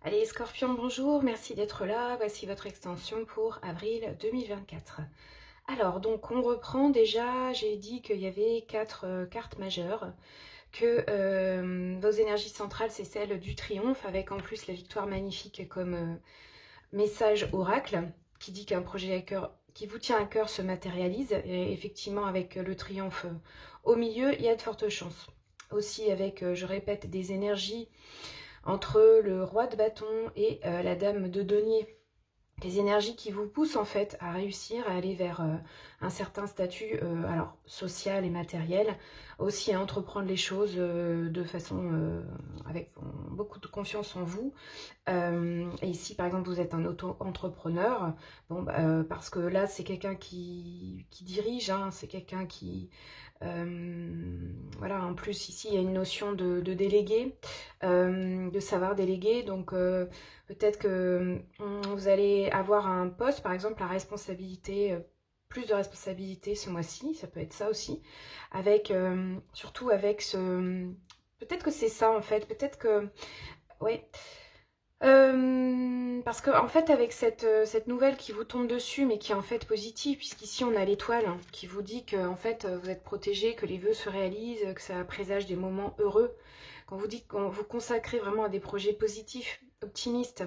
Allez, Scorpion, bonjour, merci d'être là. Voici votre extension pour avril 2024. Alors, donc, on reprend déjà. J'ai dit qu'il y avait 4 cartes majeures, que vos énergies centrales, c'est celle du triomphe, avec en plus la victoire magnifique comme message oracle, qui dit qu'un projet à cœur, qui vous tient à cœur se matérialise. Et effectivement, avec le triomphe au milieu, il y a de fortes chances. Aussi avec, je répète, des énergies entre le roi de bâton et la dame de denier. Des énergies qui vous poussent en fait à réussir, à aller vers un certain statut alors social et matériel, aussi à entreprendre les choses de façon avec beaucoup de confiance en vous. Et ici par exemple vous êtes un auto-entrepreneur, bon, parce que là c'est quelqu'un qui dirige, hein, c'est quelqu'un qui voilà, en plus ici il y a une notion de déléguer, de savoir déléguer, donc peut-être que vous allez avoir un poste, par exemple, la responsabilité, plus de responsabilité ce mois-ci, ça peut être ça aussi, avec, surtout avec ce... Peut-être que c'est ça en fait, peut-être que... Ouais. Parce que en fait avec cette nouvelle qui vous tombe dessus mais qui est en fait positive, puisqu'ici on a l'étoile hein, qui vous dit que en fait vous êtes protégé, que les vœux se réalisent, que ça présage des moments heureux, quand vous dites qu'on vous consacrez vraiment à des projets positifs, optimistes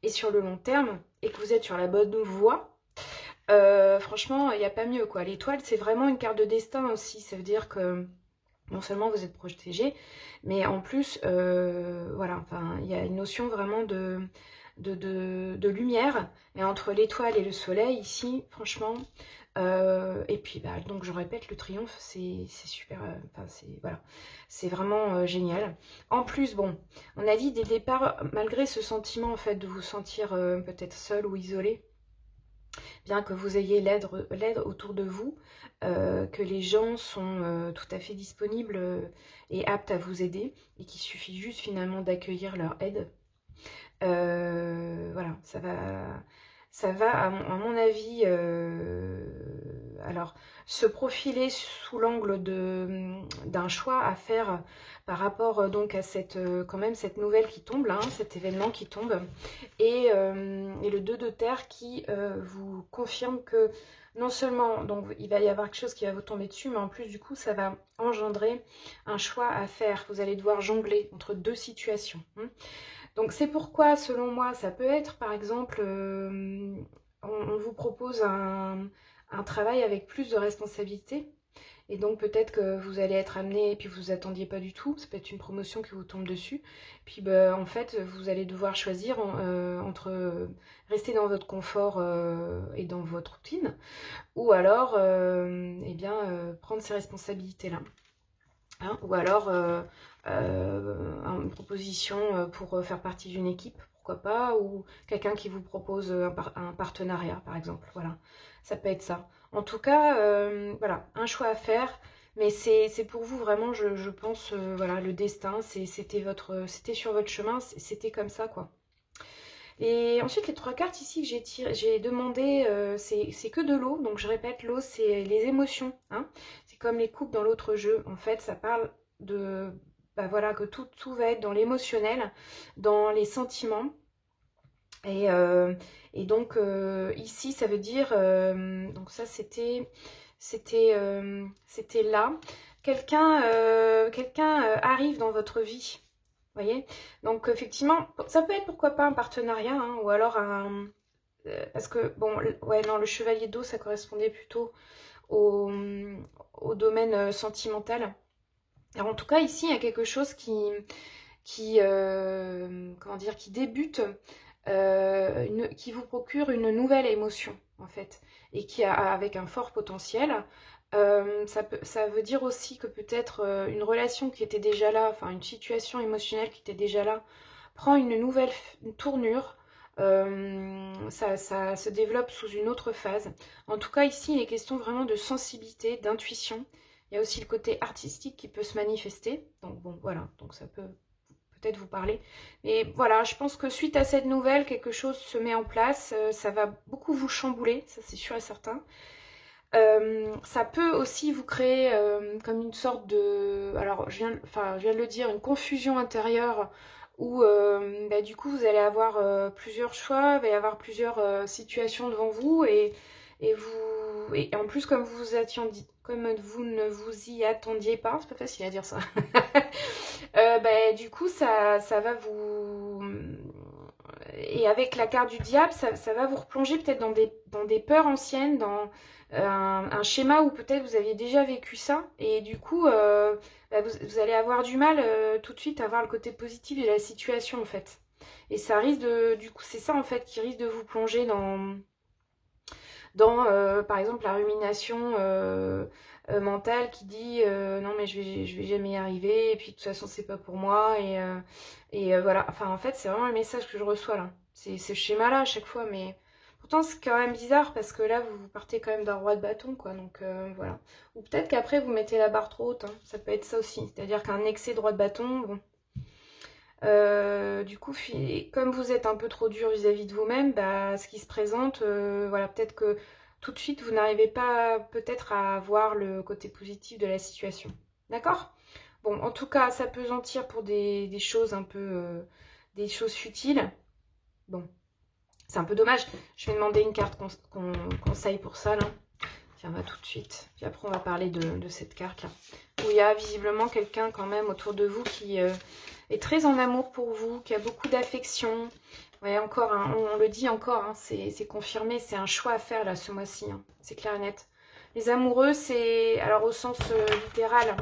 et sur le long terme, et que vous êtes sur la bonne voie, franchement il n'y a pas mieux quoi. L'étoile c'est vraiment une carte de destin aussi, ça veut dire que non seulement vous êtes protégé, mais en plus, voilà, enfin, il y a une notion vraiment de lumière. Et entre l'étoile et le soleil, ici, franchement, et puis, bah, donc je répète, le triomphe, c'est super, enfin, c'est voilà, c'est vraiment génial. En plus, bon, on a dit dès le départ, malgré ce sentiment, en fait, de vous sentir peut-être seul ou isolé, bien que vous ayez l'aide autour de vous, que les gens sont tout à fait disponibles et aptes à vous aider, et qu'il suffit juste finalement d'accueillir leur aide. Voilà, ça va à mon avis, alors se profiler sous l'angle d'un choix à faire par rapport donc à cette quand même cette nouvelle qui tombe là, hein, cet événement qui tombe, et le 2 de terre qui vous confirme que non seulement donc il va y avoir quelque chose qui va vous tomber dessus, mais en plus du coup ça va engendrer un choix à faire. Vous allez devoir jongler entre deux situations. Donc c'est pourquoi, selon moi, ça peut être, par exemple, on vous propose un travail avec plus de responsabilités. Et donc peut-être que vous allez être amené, et puis vous attendiez pas du tout, ça peut être une promotion qui vous tombe dessus. Puis bah, en fait, vous allez devoir choisir entre rester dans votre confort et dans votre routine, ou alors eh bien, prendre ces responsabilités-là. Hein, ou alors une proposition pour faire partie d'une équipe, pourquoi pas, ou quelqu'un qui vous propose un partenariat, par exemple. Voilà, ça peut être ça. En tout cas, voilà, un choix à faire, mais c'est pour vous vraiment, je pense, voilà, le destin, c'était sur votre chemin, c'était comme ça, quoi. Et ensuite, les 3 cartes ici que j'ai demandé, c'est que de l'eau. Donc je répète, l'eau, c'est les émotions. Hein. C'est comme les coupes dans l'autre jeu. En fait, ça parle de, bah voilà, que tout va être dans l'émotionnel, dans les sentiments. Et, euh, et donc ici, ça veut dire, donc ça c'était là. Quelqu'un arrive dans votre vie. Vous voyez? Donc effectivement, ça peut être pourquoi pas un partenariat, hein, ou alors un... parce que, bon, ouais, non, le chevalier d'eau, ça correspondait plutôt au, au domaine sentimental. Alors en tout cas, ici, il y a quelque chose comment dire, qui débute, qui vous procure une nouvelle émotion, en fait, et qui a avec un fort potentiel. Ça veut dire aussi que peut-être une relation qui était déjà là, enfin une situation émotionnelle qui était déjà là, prend une nouvelle tournure. Ça se développe sous une autre phase. En tout cas, ici, il est question vraiment de sensibilité, d'intuition. Il y a aussi le côté artistique qui peut se manifester. Donc bon, voilà, donc ça peut peut-être vous parler. Et voilà, je pense que suite à cette nouvelle, quelque chose se met en place. Ça va beaucoup vous chambouler, ça c'est sûr et certain. Ça peut aussi vous créer comme une sorte de... Alors, je viens de le dire, une confusion intérieure où bah, du coup vous allez avoir plusieurs choix, il va y avoir plusieurs situations devant vous et en plus comme comme vous ne vous y attendiez pas, c'est pas facile à dire ça, bah, du coup ça va vous... Et avec la carte du diable, ça va vous replonger peut-être dans des peurs anciennes, dans un schéma où peut-être vous aviez déjà vécu ça. Et du coup, bah, vous allez avoir du mal tout de suite à voir le côté positif de la situation en fait. Et ça risque de... Du coup, c'est ça en fait qui risque de vous plonger dans par exemple, la rumination mentale qui dit non mais je vais jamais y arriver, et puis de toute façon c'est pas pour moi, voilà. Enfin en fait c'est vraiment le message que je reçois là. C'est ce schéma-là à chaque fois, mais pourtant c'est quand même bizarre parce que là vous partez quand même d'un roi de bâton, quoi, donc voilà. Ou peut-être qu'après vous mettez la barre trop haute, hein. Ça peut être ça aussi, c'est-à-dire qu'un excès de roi de bâton, bon. Du coup, comme vous êtes un peu trop dur vis-à-vis de vous-même, bah, ce qui se présente, voilà, peut-être que tout de suite, vous n'arrivez pas peut-être à voir le côté positif de la situation. D'accord? Bon, en tout cas, ça peut sentir pour des choses un peu... des choses futiles. Bon, c'est un peu dommage. Je vais demander une carte conseil pour ça, là. Tiens, on va tout de suite. Puis après, on va parler de cette carte-là. Où il y a visiblement quelqu'un quand même autour de vous qui est très en amour pour vous, qui a beaucoup d'affection. Ouais, encore, hein, on le dit encore, hein, c'est confirmé, c'est un choix à faire là ce mois-ci. Hein, c'est clair et net. Les amoureux, c'est... Alors au sens littéral,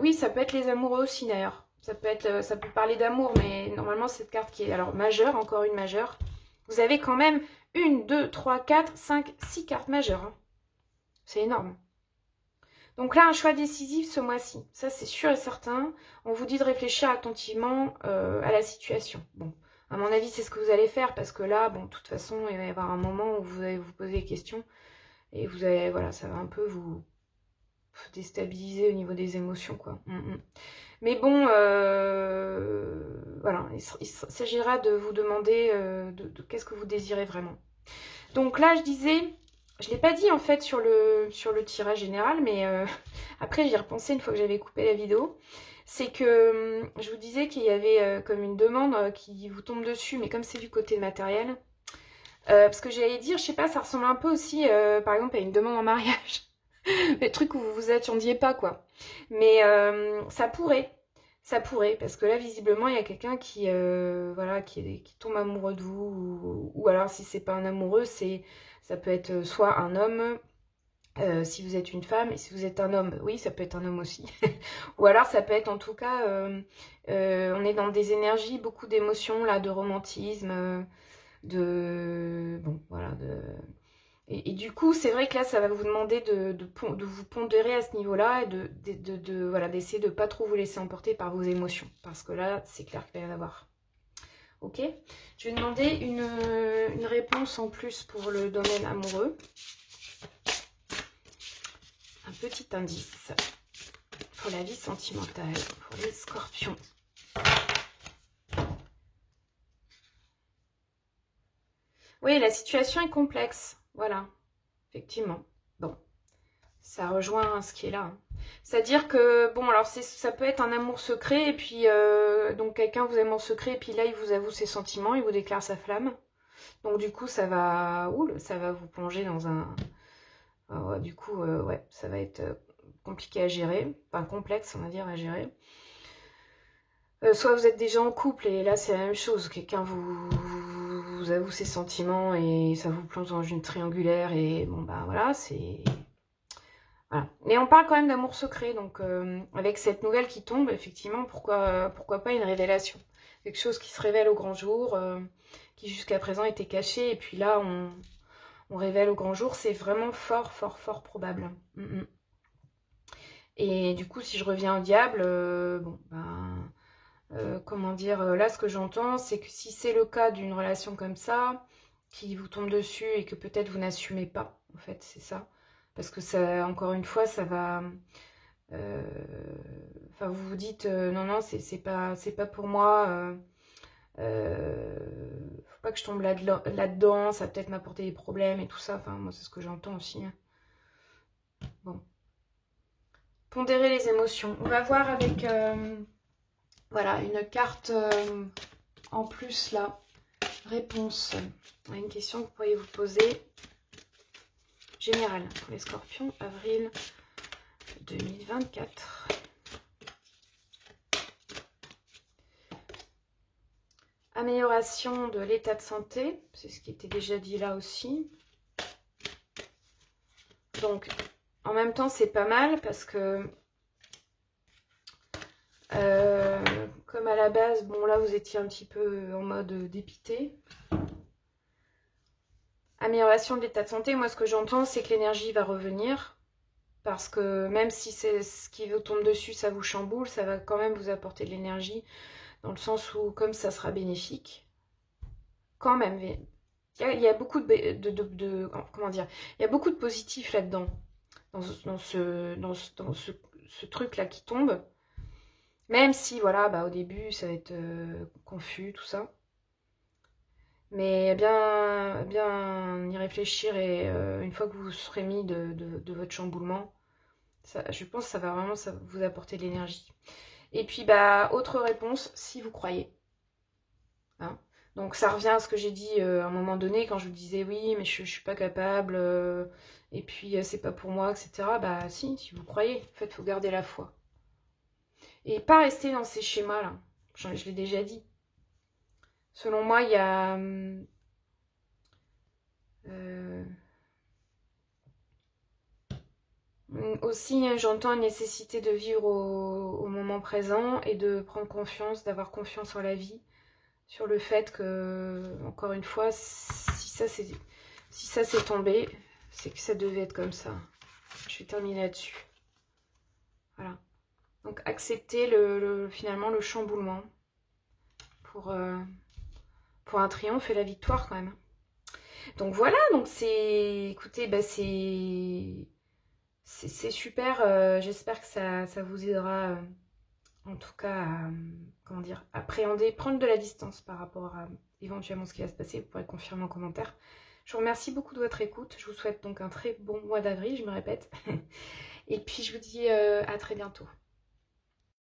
oui, ça peut être les amoureux aussi d'ailleurs. Ça peut parler d'amour, mais normalement cette carte qui est alors majeure, encore une majeure. Vous avez quand même 1, 2, 3, 4, 5, 6 cartes majeures. Hein. C'est énorme. Donc là, un choix décisif ce mois-ci. Ça, c'est sûr et certain. On vous dit de réfléchir attentivement à la situation. Bon, à mon avis, c'est ce que vous allez faire parce que là, bon, de toute façon, il va y avoir un moment où vous allez vous poser des questions et vous allez, voilà, ça va un peu vous déstabiliser au niveau des émotions, quoi. Mais bon, voilà, il s'agira de vous demander de qu'est-ce que vous désirez vraiment. Donc là, je disais... Je ne l'ai pas dit en fait sur le tirage général, mais après j'y ai repensé une fois que j'avais coupé la vidéo. C'est que je vous disais qu'il y avait comme une demande qui vous tombe dessus, mais comme c'est du côté matériel. Parce que j'allais dire, je sais pas, ça ressemble un peu aussi par exemple à une demande en mariage. Les trucs où vous vous attendiez pas, quoi. Mais ça pourrait. Ça pourrait, parce que là, visiblement, il y a quelqu'un qui, voilà, qui tombe amoureux de vous, ou alors si c'est pas un amoureux, ça peut être soit un homme, si vous êtes une femme, et si vous êtes un homme, oui, ça peut être un homme aussi. Ou alors ça peut être en tout cas, on est dans des énergies, beaucoup d'émotions, là, de romantisme, bon, voilà, Et du coup, c'est vrai que là, ça va vous demander de vous pondérer à ce niveau-là et voilà, d'essayer de ne pas trop vous laisser emporter par vos émotions. Parce que là, c'est clair qu'il va y en avoir. Ok? Je vais demander une réponse en plus pour le domaine amoureux. Un petit indice pour la vie sentimentale, pour les scorpions. Oui, la situation est complexe. Voilà, effectivement. Bon. Ça rejoint ce qui est là. Hein. C'est-à-dire que, bon, alors ça peut être un amour secret, et puis, donc quelqu'un vous aime en secret, et puis là, il vous avoue ses sentiments, il vous déclare sa flamme. Donc du coup, ça va vous plonger dans un... du coup, ouais, ça va être compliqué à gérer, enfin complexe, on va dire, à gérer. Soit vous êtes déjà en couple, et là, c'est la même chose. Quelqu'un vous avoue ses sentiments, et ça vous plonge dans une triangulaire, et bon, bah voilà, c'est... Voilà. Mais on parle quand même d'amour secret, donc avec cette nouvelle qui tombe, effectivement, pourquoi pas une révélation. Quelque chose qui se révèle au grand jour, qui jusqu'à présent était caché, et puis là, on révèle au grand jour, c'est vraiment fort, fort, fort probable. Et du coup, si je reviens au diable, bon, ben, comment dire, là, ce que j'entends, c'est que si c'est le cas d'une relation comme ça, qui vous tombe dessus et que peut-être vous n'assumez pas, en fait, c'est ça. Parce que ça, encore une fois, ça va... Enfin, vous vous dites, non, non, c'est pas pour moi. Faut pas que je tombe là-dedans. Ça va peut-être m'apporter des problèmes et tout ça. Enfin, moi, c'est ce que j'entends aussi. Hein. Bon. Pondérer les émotions. On va voir avec Voilà, une carte en plus là. Réponse à une question que vous pourriez vous poser. Générale pour les scorpions, avril 2024. Amélioration de l'état de santé, c'est ce qui était déjà dit là aussi. Donc, en même temps, c'est pas mal parce que, comme à la base, bon là, vous étiez un petit peu en mode dépité. Amélioration de l'état de santé, moi, ce que j'entends, c'est que l'énergie va revenir. Parce que même si c'est ce qui vous tombe dessus, ça vous chamboule, ça va quand même vous apporter de l'énergie. Dans le sens où, comme ça sera bénéfique, quand même, il y a beaucoup comment dire, il y a beaucoup de positifs là-dedans, ce truc-là qui tombe. Même si, voilà, bah, au début, ça va être confus, tout ça. Mais bien y réfléchir et une fois que vous serez mis de votre chamboulement, ça, je pense que ça va vraiment vous apporter de l'énergie. Et puis, bah, autre réponse, si vous croyez. Hein. Donc ça revient à ce que j'ai dit à un moment donné quand je vous disais oui mais je suis pas capable et puis c'est pas pour moi, etc. Bah si vous croyez, en fait il faut garder la foi. Et pas rester dans ces schémas là, je l'ai déjà dit. Selon moi il y a aussi j'entends une nécessité de vivre au moment présent et de prendre confiance, d'avoir confiance en la vie. Sur le fait que, encore une fois, si ça s'est tombé, c'est que ça devait être comme ça. Je vais terminer là-dessus. Voilà. Donc accepter finalement le chamboulement pour un triomphe et la victoire quand même. Donc voilà, donc écoutez, bah c'est super. J'espère que ça vous aidera. En tout cas, comment dire, appréhender, prendre de la distance par rapport à éventuellement ce qui va se passer. Vous pourrez confirmer en commentaire. Je vous remercie beaucoup de votre écoute. Je vous souhaite donc un très bon mois d'avril, je me répète. Et puis je vous dis à très bientôt.